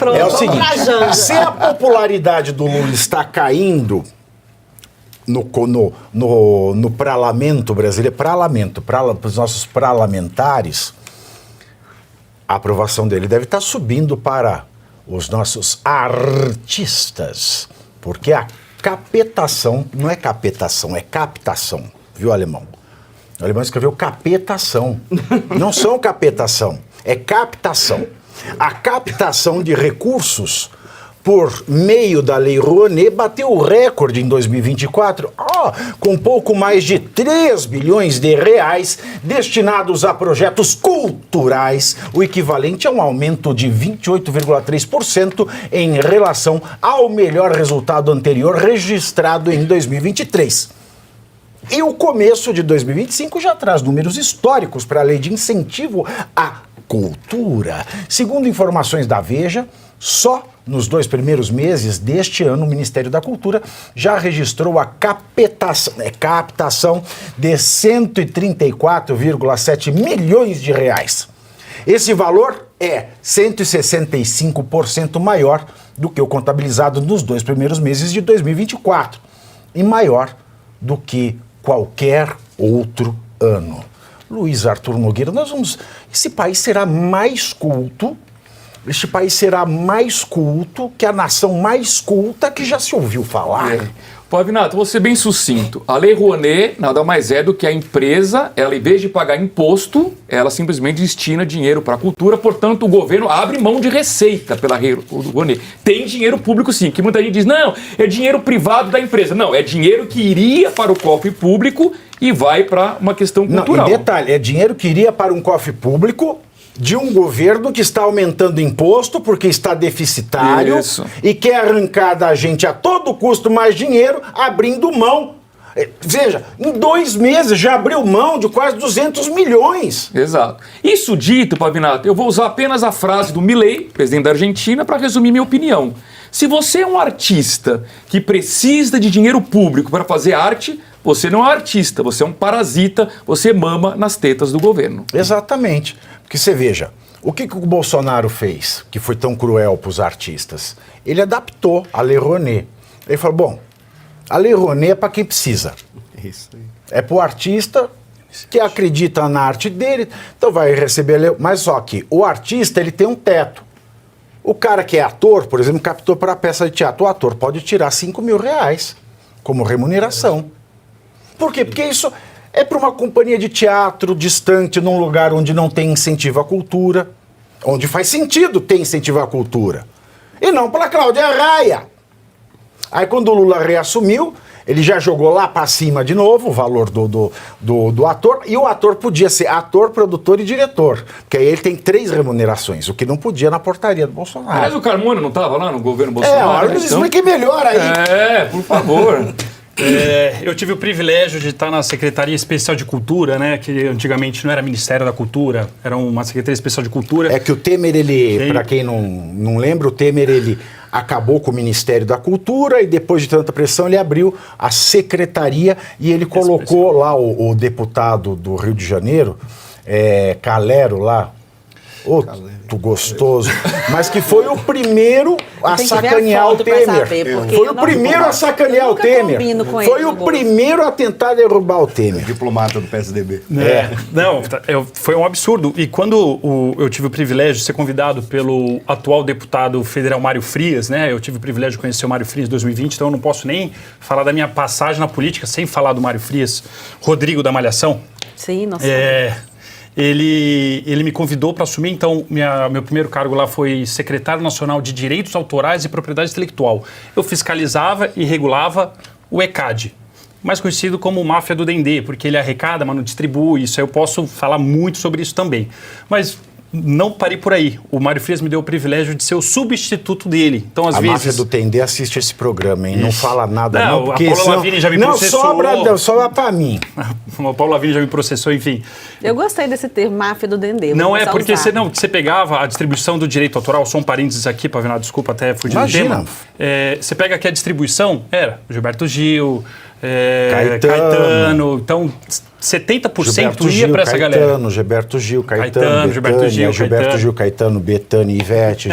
Pronto, É o seguinte, se a popularidade do Lula está caindo no parlamento brasileiro, para os nossos parlamentares, a aprovação dele deve estar subindo para os nossos artistas, porque a captação, não é captação, é captação, viu, alemão? O alemão escreveu captação, não são captação, é captação. A captação de recursos por meio da Lei Rouanet bateu o recorde em 2024, com pouco mais de 3 bilhões de reais destinados a projetos culturais, o equivalente a um aumento de 28,3% em relação ao melhor resultado anterior registrado em 2023. E o começo de 2025 já traz números históricos para a Lei de Incentivo à Cultura. Segundo informações da Veja, só nos 2 primeiros meses deste ano, o Ministério da Cultura já registrou a captação de 134,7 milhões de reais. Esse valor é 165% maior do que o contabilizado nos 2 primeiros meses de 2024 e maior do que qualquer outro ano. Luiz Arthur Nogueira, esse país será mais culto, que a nação mais culta que já se ouviu falar. Pavinato, vou ser bem sucinto. A Lei Rouanet nada mais é do que a empresa, ela em vez de pagar imposto, ela simplesmente destina dinheiro para a cultura, portanto o governo abre mão de receita pela Lei Rouanet. Tem dinheiro público sim, que muita gente diz, não, é dinheiro privado da empresa. Não, é dinheiro que iria para o cofre público e vai para uma questão cultural. Não, e detalhe, é dinheiro que iria para um cofre público de um governo que está aumentando imposto porque está deficitário. Isso. E quer arrancar da gente a todo custo mais dinheiro, abrindo mão. Veja, em 2 meses já abriu mão de quase 200 milhões. Exato. Isso dito, Pavinato, eu vou usar apenas a frase do Milei, presidente da Argentina, para resumir minha opinião. Se você é um artista que precisa de dinheiro público para fazer arte, você não é artista, você é um parasita, você mama nas tetas do governo. Exatamente. Porque você veja, o que o Bolsonaro fez, que foi tão cruel para os artistas? Ele adaptou a Lei Rouanet. Ele falou, bom, a Lei Rouanet é para quem precisa. Isso aí. É para o artista que acredita na arte dele, então vai receber a lei. Mas só que o artista, ele tem um teto. O cara que é ator, por exemplo, captou para a peça de teatro, o ator pode tirar 5 mil reais como remuneração. Por quê? Porque isso é para uma companhia de teatro distante, num lugar onde não tem incentivo à cultura, onde faz sentido ter incentivo à cultura. E não para a Cláudia Raia. Aí quando o Lula reassumiu, ele já jogou lá para cima de novo o valor do ator, e o ator podia ser ator, produtor e diretor, porque aí ele tem 3 remunerações, o que não podia na portaria do Bolsonaro. Mas o Carmona não estava lá no governo Bolsonaro? Olha, então explique melhor aí. Por favor. Eu tive o privilégio de estar na Secretaria Especial de Cultura, né, que antigamente não era Ministério da Cultura, era uma Secretaria Especial de Cultura. É que o Temer, para quem não lembra, o Temer, ele acabou com o Ministério da Cultura e depois de tanta pressão ele abriu a Secretaria e ele colocou lá o deputado do Rio de Janeiro, Calero lá, gostoso, mas que foi o primeiro a sacanear o Temer. Foi o primeiro a sacanear o Temer. Foi o primeiro a tentar derrubar o Temer. Diplomata do PSDB. Não, foi um absurdo. E quando eu tive o privilégio de ser convidado pelo atual deputado federal Mário Frias, né? Eu tive o privilégio de conhecer o Mário Frias em 2020, então eu não posso nem falar da minha passagem na política sem falar do Mário Frias, Rodrigo da Malhação. Sim, nossa. Ele me convidou para assumir, então, meu primeiro cargo lá foi secretário nacional de Direitos Autorais e Propriedade Intelectual. Eu fiscalizava e regulava o ECAD, mais conhecido como máfia do Dendê, porque ele arrecada, mas não distribui, isso aí eu posso falar muito sobre isso também. Mas não parei por aí. O Mário Frias me deu o privilégio de ser o substituto dele. Então, às vezes... A máfia do Dendê assiste esse programa, hein? Não fala nada não, porque... A Paula Lavigne já me processou. Não, sobra pra mim. A Paula Lavigne já me processou, enfim. Eu gostei desse termo, máfia do Dendê. Não é porque você pegava a distribuição do direito autoral, só um parênteses aqui, Pavinato, desculpa até fugir do tema. Você pega aqui a distribuição, era Gilberto Gil, Caetano, então... 70% ia para essa galera. Gilberto Gil, Caetano, Gilberto Gil, Caetano, Bethânia, Ivete.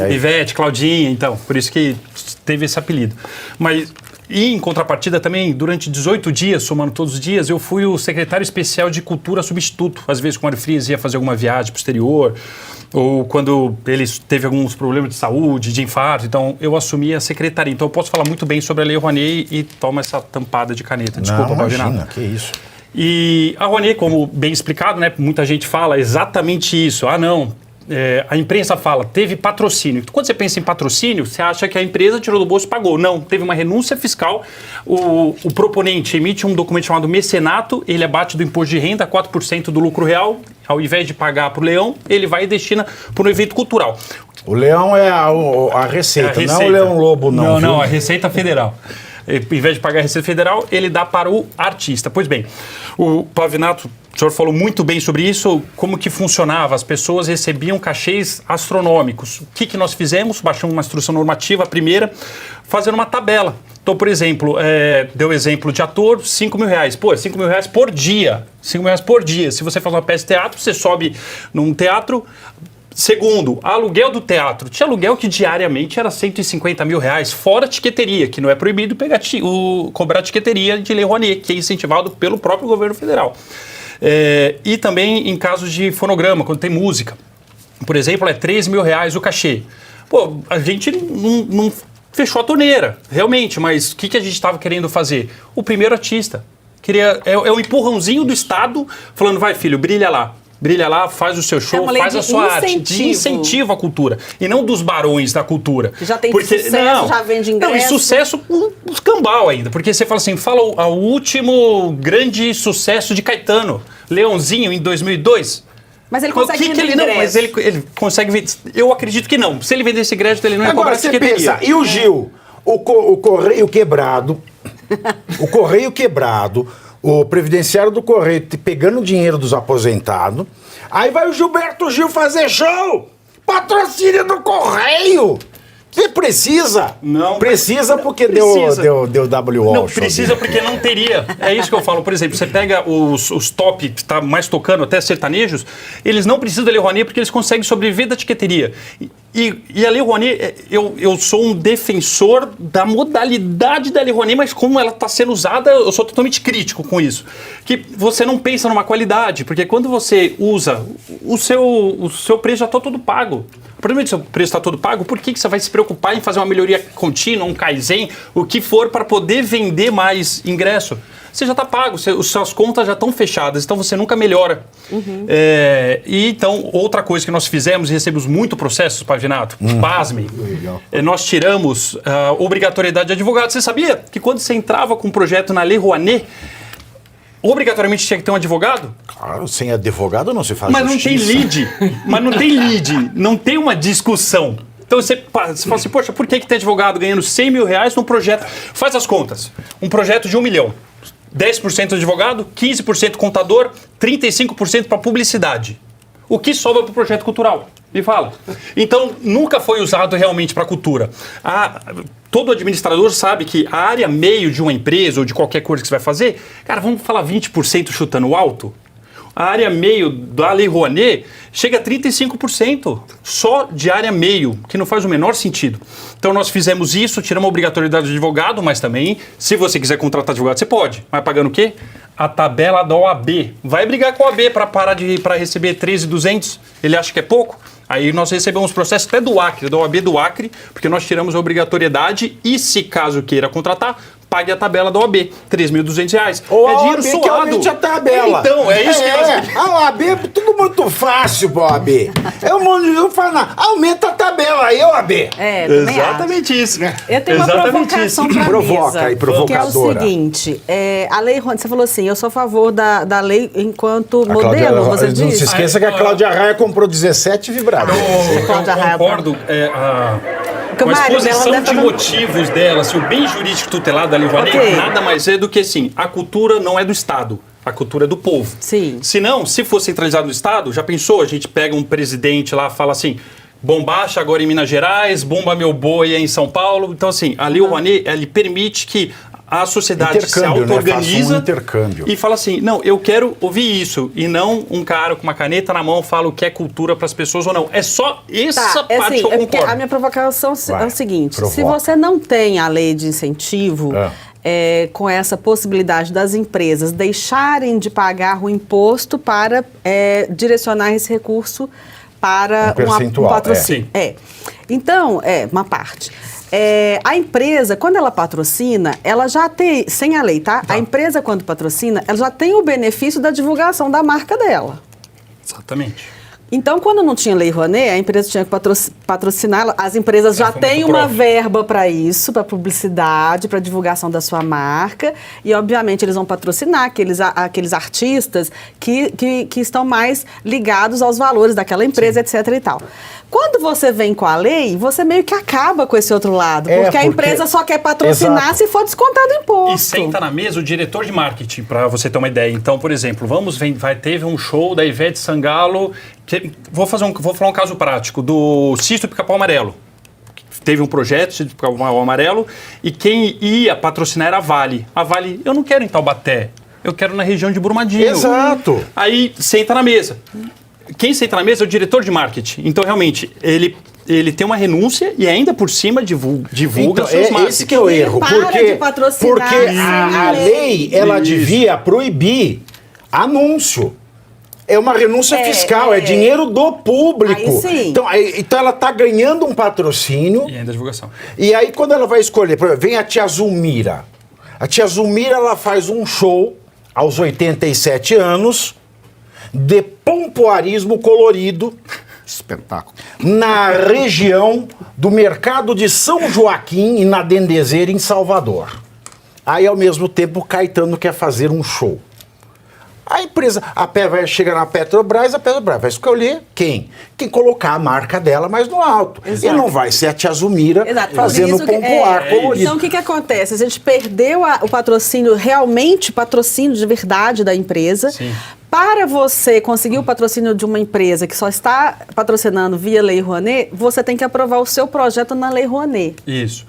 Ivete, Claudinha, então, por isso que teve esse apelido. Mas, e em contrapartida também, durante 18 dias, somando todos os dias, eu fui o secretário especial de cultura substituto. Às vezes, quando o Mário Frias ia fazer alguma viagem para o exterior, ou quando ele teve alguns problemas de saúde, de infarto, então eu assumi a secretaria. Então eu posso falar muito bem sobre a Lei Rouanet e toma essa tampada de caneta. Desculpa, imagina, que isso. E a Rouanet, como bem explicado, né, muita gente fala exatamente isso. A imprensa fala, teve patrocínio. Quando você pensa em patrocínio, você acha que a empresa tirou do bolso e pagou. Não, teve uma renúncia fiscal. O proponente emite um documento chamado mecenato, ele abate do imposto de renda 4% do lucro real. Ao invés de pagar para o leão, ele vai e destina para um evento cultural. O leão é a receita, não é o leão lobo, não. Não, a Receita Federal. Em vez de pagar a Receita Federal, ele dá para o artista. Pois bem, o Pavinato, o senhor falou muito bem sobre isso, como que funcionava. As pessoas recebiam cachês astronômicos. O que nós fizemos? Baixamos uma instrução normativa, a primeira, fazendo uma tabela. Então, por exemplo, deu exemplo de ator, R$5.000. Pô, R$5.000 por dia. R$5.000 por dia. Se você faz uma peça de teatro, você sobe num teatro. Segundo, aluguel do teatro. Tinha aluguel que diariamente era R$150 mil, fora tiqueteria, que não é proibido cobrar tiqueteria de Lei Rouanet, que é incentivado pelo próprio governo federal. E também em casos de fonograma, quando tem música. Por exemplo, é R$3.000 o cachê. Pô, a gente não fechou a torneira, realmente, mas o que a gente estava querendo fazer? O primeiro artista. É o empurrãozinho do Estado, falando, vai filho, brilha lá, faz o seu show, faz a sua arte, de incentivo à cultura. E não dos barões da cultura. Já tem sucesso, já vende ingresso. Não, e sucesso com escambau ainda. Porque você fala assim, fala o último grande sucesso de Caetano, Leãozinho, em 2002. Mas ele consegue vender ingresso. Não, mas ele consegue vender. Eu acredito que não. Se ele vendesse ingresso, ele não ia cobrar tiqueteria. Pensa, e o Gil? O Correio quebrado, o previdenciário do Correio pegando dinheiro dos aposentados. Aí vai o Gilberto Gil fazer show! Patrocínio do Correio! Você precisa? Não. Precisa porque precisa. deu WO. Não, precisa porque não teria. É isso que eu falo. Por exemplo, você pega os top, que está mais tocando, até sertanejos, eles não precisam da Lei Rouanet porque eles conseguem sobreviver da tiqueteria. E a Lei Rouanet, eu sou um defensor da modalidade da Lei Rouanet, mas como ela está sendo usada, eu sou totalmente crítico com isso. Que você não pensa numa qualidade, porque quando você usa, o seu preço já está todo pago. A partir do seu preço está todo pago, por que você vai se preocupar em fazer uma melhoria contínua, um Kaizen, o que for, para poder vender mais ingresso? Você já está pago, suas contas já estão fechadas, então você nunca melhora. Uhum. E então, outra coisa que nós fizemos e recebemos muito processos, Pavinato, pasmem, nós tiramos a obrigatoriedade de advogado. Você sabia que quando você entrava com um projeto na Lei Rouanet, obrigatoriamente tinha que ter um advogado? Claro, sem advogado não se faz Mas justiça. Não tem lead, não tem uma discussão. Então você fala assim, poxa, por que tem advogado ganhando R$100 mil num projeto? Faz as contas. Um projeto de R$1 milhão. 10% advogado, 15% contador, 35% para publicidade. O que sobra para o projeto cultural? Me fala. Então, nunca foi usado realmente para a cultura. Todo administrador sabe que a área meio de uma empresa ou de qualquer coisa que você vai fazer, cara, vamos falar 20% chutando alto? A área meio da Lei Rouanet chega a 35% só de área meio, que não faz o menor sentido. Então nós fizemos isso, tiramos a obrigatoriedade de advogado, mas também, se você quiser contratar advogado, você pode. Mas pagando o quê? A tabela da OAB. Vai brigar com a OAB para receber 13.200? Ele acha que é pouco? Aí nós recebemos processo até do Acre, da OAB do Acre, porque nós tiramos a obrigatoriedade e, se caso queira contratar, pague a tabela da OAB, R$3.200. Ou é dinheiro suado. Que aumente a tabela. Então, é isso que nós... A OAB é tudo muito fácil, OAB. É um monte de fala, aumenta a tabela aí, OAB. Exatamente isso. Eu tenho uma provocação para a Provoca e provocadora. Que é o seguinte, a Lei Rouanet, você falou assim, eu sou a favor da lei enquanto modelo, você disse? Não se esqueça que a Cláudia Raia comprou 17 vibradores. Eu concordo com a exposição de motivos dela, o bem jurídico tutelado da Lei Rouanet, nada mais é do que assim, a cultura não é do Estado, a cultura é do povo. Sim. Se não, se for centralizado no Estado, já pensou, a gente pega um presidente lá, fala assim, bombacha agora em Minas Gerais, bomba meu boi em São Paulo, então assim, a Lei Rouanet, ele permite que a sociedade se Intercâmbio, né? auto-organiza Faça um intercâmbio. e fala assim, não, eu quero ouvir isso. E não um cara com uma caneta na mão fala o que é cultura para as pessoas ou não. É só essa Tá, é parte assim, que eu é porque concordo. a minha provocação é Vai, o seguinte: se provoca. você não tem a lei de incentivo, com essa possibilidade das empresas deixarem de pagar o imposto para direcionar esse recurso para Um percentual, patrocínio. Então, uma parte. A empresa, quando ela patrocina, ela já tem, sem a lei, tá? A empresa, quando patrocina, ela já tem o benefício da divulgação da marca dela. Exatamente. Então, quando não tinha Lei Rouanet, a empresa tinha que patrocinar. As empresas já foi têm muito uma próprio. verba para isso, para publicidade, para divulgação da sua marca. E, obviamente, eles vão patrocinar aqueles artistas que estão mais ligados aos valores daquela empresa, etc. e tal. Quando você vem com a lei, você meio que acaba com esse outro lado. Porque a empresa só quer patrocinar Exato. se for descontado o imposto. E senta na mesa o diretor de marketing, para você ter uma ideia. Então, por exemplo, teve um show da Ivete Sangalo. Vou falar um caso prático do Cisto Pica-Pau Amarelo. Teve um projeto, Cisto Pica-Pau Amarelo, e quem ia patrocinar era a Vale. A Vale, eu não quero em Taubaté, eu quero na região de Brumadinho. Exato. Aí senta na mesa. Quem senta na mesa é o diretor de marketing. Então, realmente, ele tem uma renúncia e ainda por cima divulga Então, seus marketing. esse que é o erro. Para de patrocinar Porque sem a a lei, ela Isso. devia proibir anúncio. É uma renúncia fiscal, é dinheiro do público. Aí sim. Então ela está ganhando um patrocínio. E ainda a divulgação. E aí, quando ela vai escolher, por exemplo, vem a tia Zulmira. A tia Zulmira, ela faz um show aos 87 anos de pompoarismo colorido Espetáculo. na região do mercado de São Joaquim e na Dendezeira, em Salvador. Aí, ao mesmo tempo, o Caetano quer fazer um show. A empresa, vai chegar na Petrobras, a Petrobras vai escolher quem? Quem colocar a marca dela mais no alto. Exato. E não vai ser a tia Zulmira Exato, por fazendo isso que- pompoar colorido. Então, o que acontece? A gente perdeu o patrocínio, realmente patrocínio de verdade da empresa. Sim. Para você conseguir o patrocínio de uma empresa que só está patrocinando via Lei Rouanet, você tem que aprovar o seu projeto na Lei Rouanet. Isso.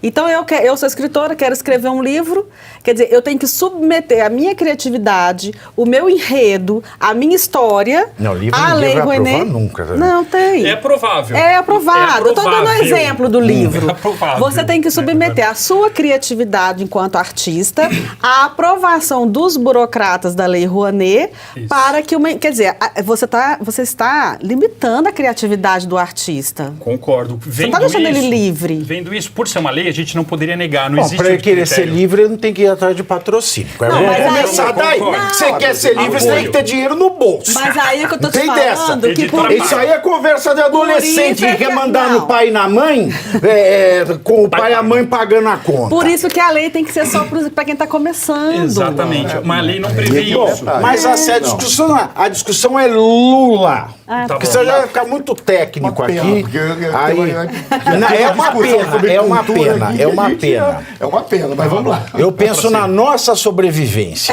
Então, eu sou escritora, quero escrever um livro, quer dizer, eu tenho que submeter a minha criatividade, o meu enredo, a minha história Não, livro à ninguém Lei vai Rouanet. aprovar nunca, né? Não, tem. É aprovável. É aprovado. Eu estou dando um aprovável. exemplo do livro. É aprovável. Você tem que submeter a sua criatividade enquanto artista à aprovação dos burocratas da Lei Rouanet para que uma... Quer dizer, você está limitando a criatividade do artista. Concordo. não tá deixando ele livre. Vendo isso, por ser uma lei, a gente não poderia negar. Não Bom, existe para ele querer ser critério. livre, ele não tem que ir atrás de patrocínio. Não, Vamos mas aí- começar daí. Não. Você quer ser livre, você tem que ter dinheiro no bolso. Mas aí é que eu tô te Tem falando dessa. que por Editora Isso aí é conversa de adolescente, isso é que quer que- mandar não. no pai e na mãe, com o pai e a mãe pagando a conta. Por isso que a lei tem que ser só para quem está começando. Exatamente. Uma lei não prevê Bom, isso. mas a discussão é Lula. Ah, tá Porque bom. você já vai ficar muito técnico Uma pena, aqui. porque Aí, não, é uma pena, é uma pena, é uma pena. É uma pena, mas vamos lá. Eu penso na nossa sobrevivência.